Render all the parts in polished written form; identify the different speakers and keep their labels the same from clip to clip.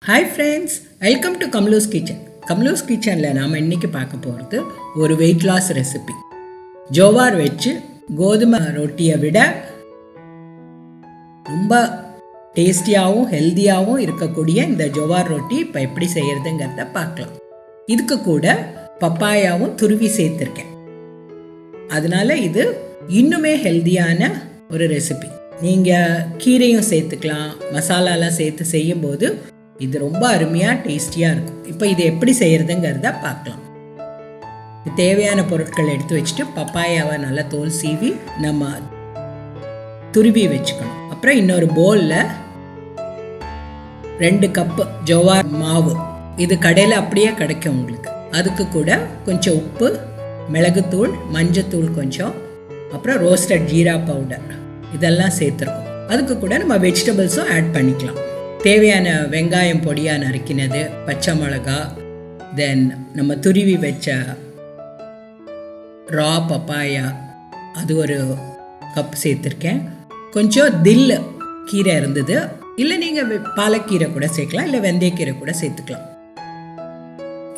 Speaker 1: Hi friends, welcome to Kamalu's kitchen. Kamalu's கிச்சனில் நாம் இன்றைக்கி பார்க்க போகிறது ஒரு வெயிட் லாஸ் ரெசிபி. ஜோவார் வச்சு கோதுமை ரொட்டியை விட ரொம்ப டேஸ்டியாகவும் ஹெல்த்தியாகவும் இருக்கக்கூடிய இந்த ஜோவார் ரொட்டி இப்போ எப்படி செய்கிறதுங்கிறத பார்க்கலாம். இதுக்கு கூட பப்பாயாவும் துருவி சேர்த்துருக்கேன். அதனால் இது இன்னுமே ஹெல்த்தியான ஒரு ரெசிபி. நீங்கள் கீரையும் சேர்த்துக்கலாம், மசாலாலாம் சேர்த்து செய்யும்போது இது ரொம்ப அருமையாக டேஸ்டியாக இருக்கும். இப்போ இது எப்படி செய்கிறதுங்கிறத பார்க்கலாம். தேவையான பொருட்கள் எடுத்து வச்சுட்டு பப்பாயாவை நல்லா தோல் சீவி நம்ம துருவி வச்சுக்கணும். அப்புறம் இன்னொரு பவுலில் 2 கப்பு ஜோவார் மாவு, இது கடையில் அப்படியே கிடைக்கும் உங்களுக்கு. அதுக்கு கூட கொஞ்சம் உப்பு, மிளகுத்தூள், மஞ்சத்தூள் கொஞ்சம், அப்புறம் ரோஸ்டட் ஜீரா பவுடர் இதெல்லாம் சேர்த்துருக்கோம். அதுக்கு கூட நம்ம வெஜிடபிள்ஸும் ஆட் பண்ணிக்கலாம். தேவையான வெங்காயம் பொடியாக நறுக்கினது, பச்சை மிளகா, தென் நம்ம துருவி வச்ச ரா பப்பாயா அது ஒரு கப் சேர்த்துருக்கேன். கொஞ்சம் தில் கீரை இருந்தது, இல்லை நீங்கள் பாலக்கீரை கூட சேர்க்கலாம், இல்லை வெந்தயக்கீரை கூட சேர்த்துக்கலாம்.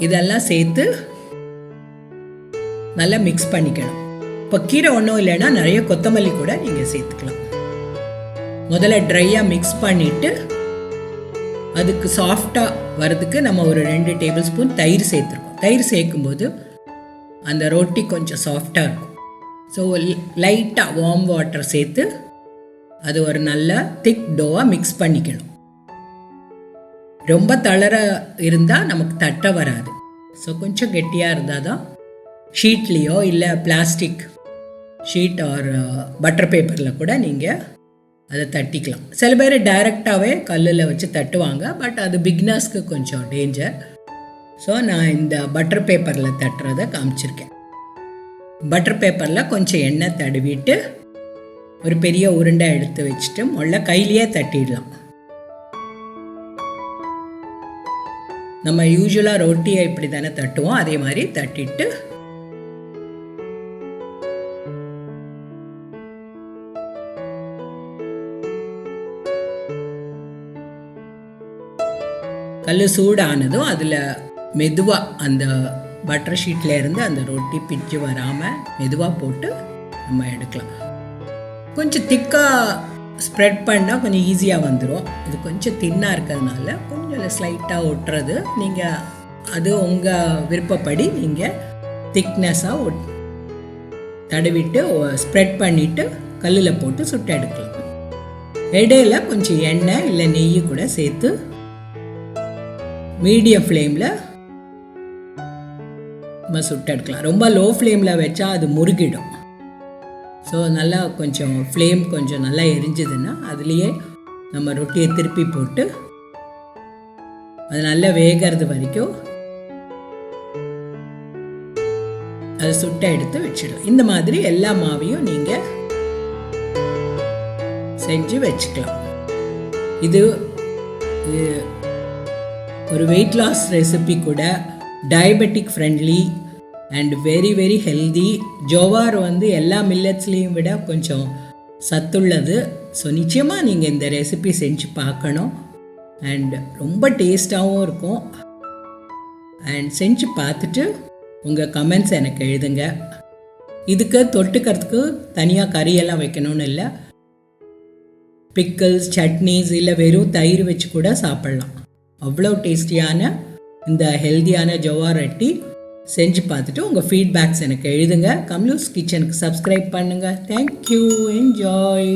Speaker 1: இதெல்லாம் சேர்த்து நல்லா மிக்ஸ் பண்ணிக்கணும். இப்போ கீரை ஒன்றும் இல்லைன்னா நிறைய கொத்தமல்லி கூட நீங்கள் சேர்த்துக்கலாம். முதல்ல ட்ரையாக மிக்ஸ் பண்ணிவிட்டு அதுக்கு சாஃப்டாக வரதுக்கு நம்ம ஒரு 2 டேபிள் ஸ்பூன் தயிர் சேர்த்துருக்கோம். தயிர் சேர்க்கும்போது அந்த ரொட்டி கொஞ்சம் சாஃப்டாக இருக்கும். ஸோ லைட்டாக வார்ம் வாட்டர் சேர்த்து அது ஒரு நல்ல திக் டோவாக மிக்ஸ் பண்ணிக்கணும். ரொம்ப தளர இருந்தால் நமக்கு தட்ட வராது. ஸோ கொஞ்சம் கெட்டியாக இருந்தால் தான் ஷீட்லேயோ இல்லை பிளாஸ்டிக் ஷீட் ஆர் பட்டர் பேப்பரில் கூட நீங்கள் அதை தட்டிக்கலாம். சில பேர் டைரெக்டாகவே கல்லில் வச்சு தட்டுவாங்க, பட் அது பிகினர்ஸ்க்கு கொஞ்சம் டேஞ்சர். ஸோ நான் இந்த பட்டர் பேப்பரில் தட்டுறதை காமிச்சிருக்கேன். பட்டர் பேப்பரில் கொஞ்சம் எண்ணெய் தடவிட்டு ஒரு பெரிய உருண்டை எடுத்து வச்சுட்டு முதல்ல கையிலேயே தட்டிடலாம். நம்ம யூஸ்வலாக ரொட்டியை இப்படி தானே தட்டுவோம், அதே மாதிரி தட்டிட்டு கல் சூடானதும் அதில் மெதுவாக அந்த பட்டர் ஷீட்டில் இருந்து அந்த ரொட்டி பிச்சு வராமல் மெதுவாக போட்டு நம்ம எடுக்கலாம். கொஞ்சம் திக்காக ஸ்ப்ரெட் பண்ணால் கொஞ்சம் ஈஸியாக வந்துடும். இது கொஞ்சம் தின்னாக இருக்கிறதுனால கொஞ்சம் ஸ்லைட்டாக ஒட்டுறது, நீங்கள் அது உங்கள் விருப்பப்படி நீங்கள் திக்னஸாக தடவிட்டு ஸ்ப்ரெட் பண்ணிவிட்டு கல்லில் போட்டு சுட்டு எடுக்கலாம். இடையில கொஞ்சம் எண்ணெய் இல்லை நெய் கூட சேர்த்து மீடியம் ஃப்ளேமில் நம்ம சுட்டு எடுக்கலாம். ரொம்ப லோ ஃப்ளேமில் வச்சா அது முருகிடும். ஸோ நல்லா கொஞ்சம் ஃப்ளேம் கொஞ்சம் நல்லா எரிஞ்சதுன்னா அதுலேயே நம்ம ரொட்டியை திருப்பி போட்டு அது நல்லா வேகிறது வரைக்கும் அதை சுட்ட எடுத்து வச்சிடலாம். இந்த மாதிரி எல்லா மாவையும் நீங்கள் செஞ்சு வச்சுக்கலாம். இது ஒரு வெயிட் லாஸ் ரெசிபி கூட, diabetic friendly and very very healthy. Jowar எல்லா மில்லட்ஸ்லேயும் விட கொஞ்சம் சத்துள்ளது. ஸோ நிச்சயமாக நீங்கள் இந்த ரெசிபி செஞ்சு பார்க்கணும். அண்ட் ரொம்ப டேஸ்டாகவும் இருக்கும். அண்ட் செஞ்சு பார்த்துட்டு உங்கள் கமெண்ட்ஸ் எனக்கு எழுதுங்க. இதுக்கு தொட்டுக்கிறதுக்கு தனியாக கறியெல்லாம் வைக்கணும்னு இல்லை, பிக்கிள்ஸ், சட்னிஸ், இல்லை வெறும் தயிர் வச்சு கூட சாப்பிட்லாம். அவ்வளோ டேஸ்டியான இந்த ஹெல்த்தியான ஜோவார் ரொட்டி செஞ்சு பார்த்துட்டு உங்கள் ஃபீட்பேக்ஸ் எனக்கு எழுதுங்க. கமலூஸ் கிச்சனுக்கு சப்ஸ்கிரைப் பண்ணுங்கள். Thank you, enjoy.